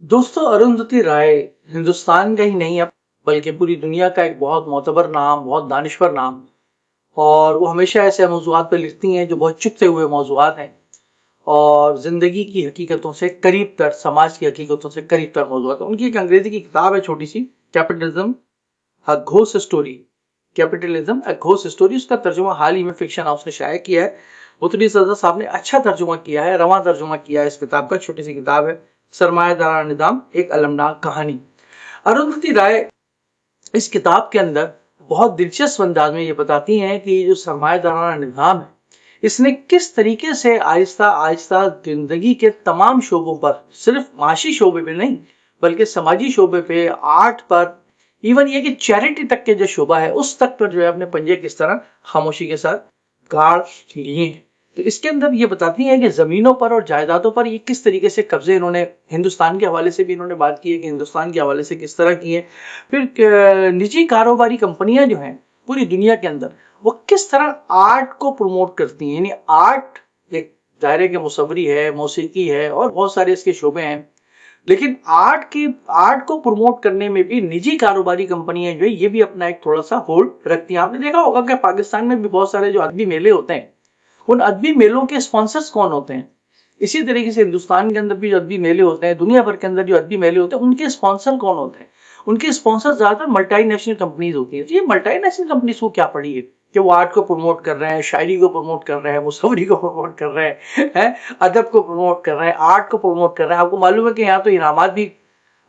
दोस्तों, अरुंधति राय हिंदुस्तान का ही नहीं अब बल्कि पूरी दुनिया का एक बहुत मोतबर नाम, बहुत दानिश्वर नाम। और वो हमेशा ऐसे मौज़ूआत पे लिखती हैं जो बहुत चुपते हुए मौज़ूआत हैं और जिंदगी की हकीकतों से करीब तर, समाज की हकीकतों से करीब तर मौज़ूआत। उनकी एक अंग्रेजी की किताब है छोटी सी, capitalism a ghost story. Capitalism a ghost story, उसका तर्जुमा हाल ही में फिक्शन हाउस ने शाया किया है। मुतली सदर साहब ने अच्छा तर्जुमा किया है, रवां तर्जुमा किया है इस किताब का। छोटी सी किताब है, सरमायादारा निज़ाम, एक अलमनाक कहानी। अरुंधति राय इस किताब के अंदर बहुत दिलचस्प अंदाज में ये बताती हैं कि जो सरमायादारा निज़ाम है, इसने किस तरीके से आहिस्ता आहिस्ता जिंदगी के तमाम शोबों पर, सिर्फ माशी शोबे पे नहीं बल्कि समाजी शोबे पे, आर्ट पर, इवन ये कि चैरिटी तक के जो शोबा है उस तक पर जो है अपने पंजे किस तरह खामोशी के साथ गाड़ लिए हैं। तो इसके अंदर ये बताती हैं कि जमीनों पर और जायदादों पर ये किस तरीके से कब्जे इन्होंने हिंदुस्तान के हवाले से भी इन्होंने बात की है कि हिंदुस्तान के हवाले से किस तरह की है। फिर निजी कारोबारी कंपनियां जो हैं पूरी दुनिया के अंदर, वो किस तरह आर्ट को प्रमोट करती हैं। यानी आर्ट एक दायरे के मुसव्वरी है, मौसीकी है और बहुत सारे इसके शोबे हैं, लेकिन आर्ट को प्रमोट करने में भी निजी कारोबारी कंपनियां जो है ये भी अपना एक थोड़ा सा होल्ड रखती हैं। आपने देखा होगा कि पाकिस्तान में भी बहुत सारे जो अदबी मेले होते हैं, उन अदबी मेलों के स्पॉन्सर्स कौन होते हैं। इसी तरीके से हिंदुस्तान के अंदर भी जो अदबी मेले होते हैं, दुनिया भर के अंदर जो अदबी मेले होते हैं, उनके स्पॉन्सर कौन होते हैं। उनके स्पॉन्सर ज्यादातर मल्टीनेशनल कंपनीज होती है। तो ये मल्टीनेशनल कंपनीज को क्या पड़ी है कि वो आर्ट को प्रमोट कर रहे हैं, शायरी को प्रमोट कर रहे हैं, मुसव्वरी को प्रमोट कर रहे हैं, अदब को प्रमोट कर रहे हैं, आर्ट को प्रमोट कर रहे हैं। आपको मालूम है कि यहाँ तो इनामात भी,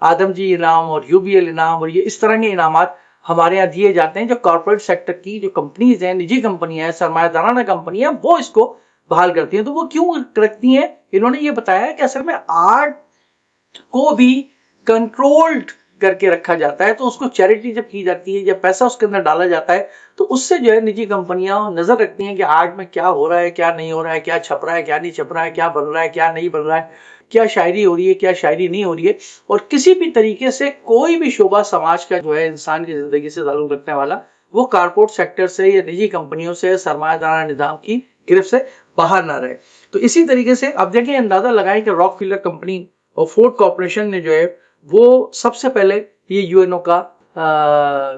आदम जी इनाम और यूबीएल इनाम और ये इस तरह के इनामात हमारे यहाँ दिए जाते हैं। जो कॉर्पोरेट सेक्टर की जो कंपनीज हैं, निजी कंपनियां हैं, सरमायादाराना कंपनियां, वो इसको बहाल करती हैं। तो वो क्यों रखती हैं, इन्होंने ये बताया है कि असल में आर्ट को भी कंट्रोल्ड करके रखा जाता है। तो उसको चैरिटी जब की जाती है, जब पैसा उसके अंदर डाला जाता है, तो उससे जो है निजी कंपनियां नजर रखती हैं कि आर्ट में क्या हो रहा है, क्या नहीं हो रहा है, क्या छप रहा है, क्या नहीं छप रहा है, क्या बन रहा है, क्या नहीं बन रहा है, क्या शायरी हो रही है, क्या शायरी नहीं हो रही है। और किसी भी तरीके से कोई भी शोबा समाज का जो है, इंसान की जिंदगी से ताल्लुक रखने वाला, वो कारपोरेट सेक्टर से या निजी कंपनियों से, सरमायादारा निजाम की गिरफ्त से बाहर ना रहे। तो इसी तरीके से अब देखें, अंदाजा लगाएं कि रॉकफिलर कंपनी और फोर्ड कॉर्पोरेशन ने जो है वो सबसे पहले ये यूएनओ का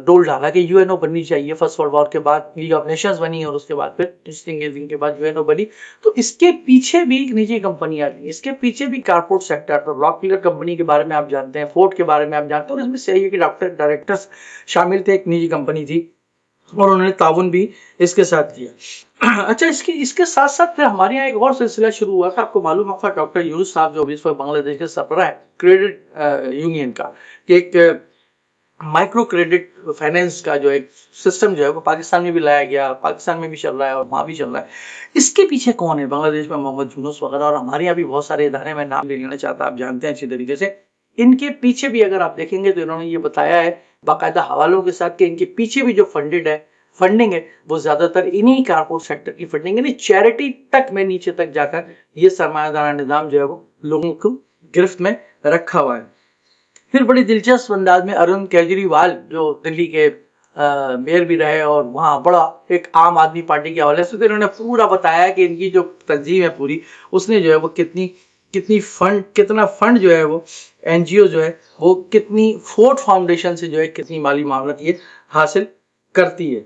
रोल डाला कि यूएनओ बननी चाहिए। फर्स्ट वर्ल्ड वॉर के बाद लीग ऑफ नेशंस बनी और उसके बाद फिर के बाद यूएनओ बनी। तो इसके पीछे भी निजी कंपनियां थी, इसके पीछे भी कारपोरेट सेक्टर। तो रॉकफिलर कंपनी के बारे में आप जानते हैं, फोर्ड के बारे में आप जानते हैं, और इसमें CIA के डायरेक्टर्स शामिल थे, एक निजी कंपनी थी और उन्होंने ताउन भी इसके साथ किया। अच्छा, इसके साथ साथ फिर हमारे यहाँ एक और सिलसिला शुरू हुआ था। आपको मालूम होगा डॉक्टर यूनुस साहब जो अभी इस वक्त बांग्लादेश के सरबराह है क्रेडिट यूनियन का, कि एक माइक्रो क्रेडिट फाइनेंस का जो एक सिस्टम जो है वो पाकिस्तान में भी लाया गया, पाकिस्तान में भी चल रहा है और वहां भी चल रहा है। इसके पीछे कौन है? बांग्लादेश में मोहम्मद यूनुस वगैरह, और हमारे यहाँ भी बहुत सारे इदारे, में नाम ले लेना चाहता, आप जानते हैं अच्छी तरीके से। इनके पीछे भी अगर आप देखेंगे तो इन्होंने ये बताया है बाकायदा हवालों के साथ कि इनके पीछे भी जो फंडिंग है वो ज्यादातर इन्हीं कारपोरेट सेक्टर की फंडिंग, यानी चैरिटी तक में, नीचे तक जाकर ये सरमायादारा निजाम जो है वो लोगों को गिरफ्त में रखा हुआ है। फिर बड़ी दिलचस्प अंदाज में अरविंद केजरीवाल जो दिल्ली के मेयर भी रहे और वहाँ बड़ा एक आम आदमी पार्टी के हवाले से, तो इन्होंने पूरा बताया कि इनकी जो तंजीम है पूरी, उसने जो है वो कितना फंड जो है वो NGO जो है वो कितनी, फोर्ड फाउंडेशन से जो है कितनी माली मामलत ये हासिल करती है।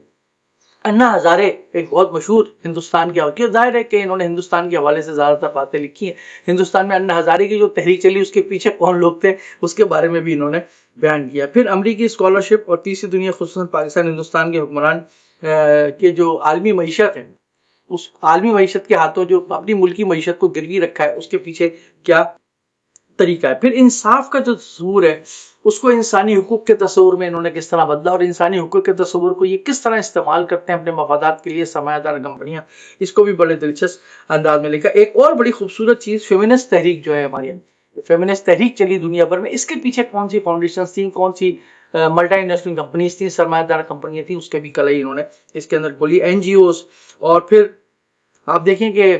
अन्ना हजारे एक बहुत मशहूर हिंदुस्तान के हवाले, जाहिर है कि इन्होंने हिंदुस्तान के हवाले से ज्यादातर बातें लिखी हैं। हिंदुस्तान में अन्ना हजारे की जो तहरीक चली उसके पीछे कौन लोग थे उसके बारे में भी इन्होंने बयान किया। फिर अमरीकी स्कॉलरशिप और तीसरी दुनिया, खुसूसन पाकिस्तान, हिंदुस्तान के हुक्मरान के जो आलमी मईशत है, उस आलमी मईशत के हाथों जो अपनी मुल्की मईशत को गिरवी रखा है, उसके पीछे क्या तरीका है। फिर इंसाफ का जो तस्वूर है उसको इंसानी हुकूक के तस्वूर में इन्होंने किस तरह बदला, और इंसानी हुकूक के तस्वूर को ये किस तरह इस्तेमाल करते हैं अपने मफादात के लिए सरमायादार कंपनियां, इसको भी बड़े दिलचस्प अंदाज में लिखा। एक और बड़ी खूबसूरत चीज, फेमिनिस्ट तहरीक जो है हमारी, फेमिनिस्ट तहरीक चली दुनिया भर में, इसके पीछे कौन सी फाउंडेशन थी, कौन सी मल्टीनेशनल कंपनीज थी, सरमायादार कंपनियां थी, उसके भी कलई इन्होंने इसके अंदर बोली, NGOs। और फिर आप देखें कि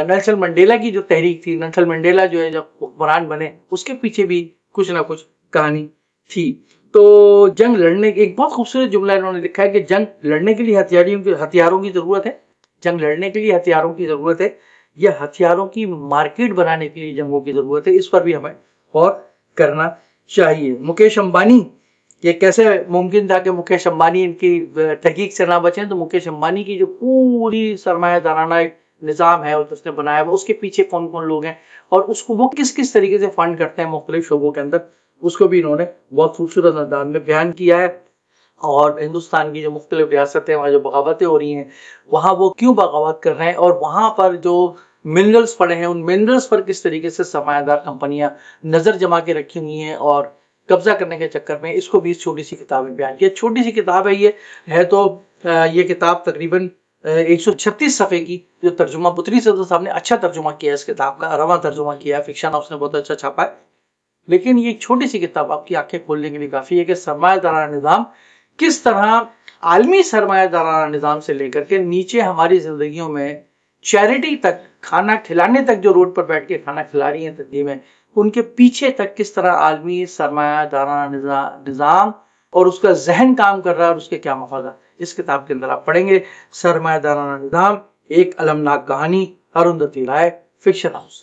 नेल्सन मंडेला की जो तहरीक थी, नेल्सन मंडेला जो है जब हुक्मरान बने, उसके पीछे भी कुछ ना कुछ कहानी थी। तो जंग लड़ने, एक बहुत खूबसूरत जुमला इन्होंने लिखा है कि जंग लड़ने के लिए हथियारों की जरूरत है, जंग लड़ने के लिए हथियारों की जरूरत है, या हथियारों की मार्केट बनाने के लिए जंगों की जरूरत है। इस पर भी हमें और کرنا چاہیے۔ مکیش امبانی، یہ کیسے ممکن تھا کہ مکیش امبانی ان کی تحقیق سے نہ بچیں؟ تو مکیش امبانی کی جو پوری سرمایہ دارانہ نظام ہے اس نے بنایا وہ، اس کے پیچھے کون کون لوگ ہیں اور اس کو وہ کس کس طریقے سے فنڈ کرتے ہیں مختلف شعبوں کے اندر، اس کو بھی انہوں نے بہت خوبصورت انداز میں بیان کیا ہے۔ اور ہندوستان کی جو مختلف ریاستیں وہاں جو بغاوتیں ہو رہی ہیں وہاں وہ کیوں بغاوت کر رہے ہیں، اور وہاں پر جو منرلز پڑے ہیں ان منرلز پر کس طریقے سے سرمایہ دار کمپنیاں نظر جما کے رکھی ہوئی ہیں اور قبضہ کرنے کے چکر میں، اس کو بھی اس چھوٹی سی کتاب میں بیان کیا۔ چھوٹی سی کتاب ہے یہ ہے تو یہ کتاب تقریباً 136 صفحے کی، جو ترجمہ پتری صدر صاحب نے اچھا ترجمہ کیا اس کتاب کا، رواں ترجمہ کیا ہے، فکشن ہاؤس نے بہت اچھا چھاپا ہے۔ لیکن یہ چھوٹی سی کتاب آپ کی آنکھیں کھولنے کے لیے کافی ہے کہ سرمایہ دارانہ نظام کس طرح عالمی سرمایہ دارانہ نظام سے لے کر کے نیچے ہماری زندگیوں میں چیریٹی تک، کھانا کھلانے تک، جو روڈ پر بیٹھ کے کھانا کھلا رہی ہیں تنظیمیں، ان کے پیچھے تک کس طرح عالمی سرمایہ دارانہ نظام اور اس کا ذہن کام کر رہا ہے اور اس کے کیا مفادات۔ اس کتاب کے اندر آپ پڑھیں گے سرمایہ دارانہ نظام، ایک المناک کہانی، اروندھتی رائے، فکشن ہاؤس۔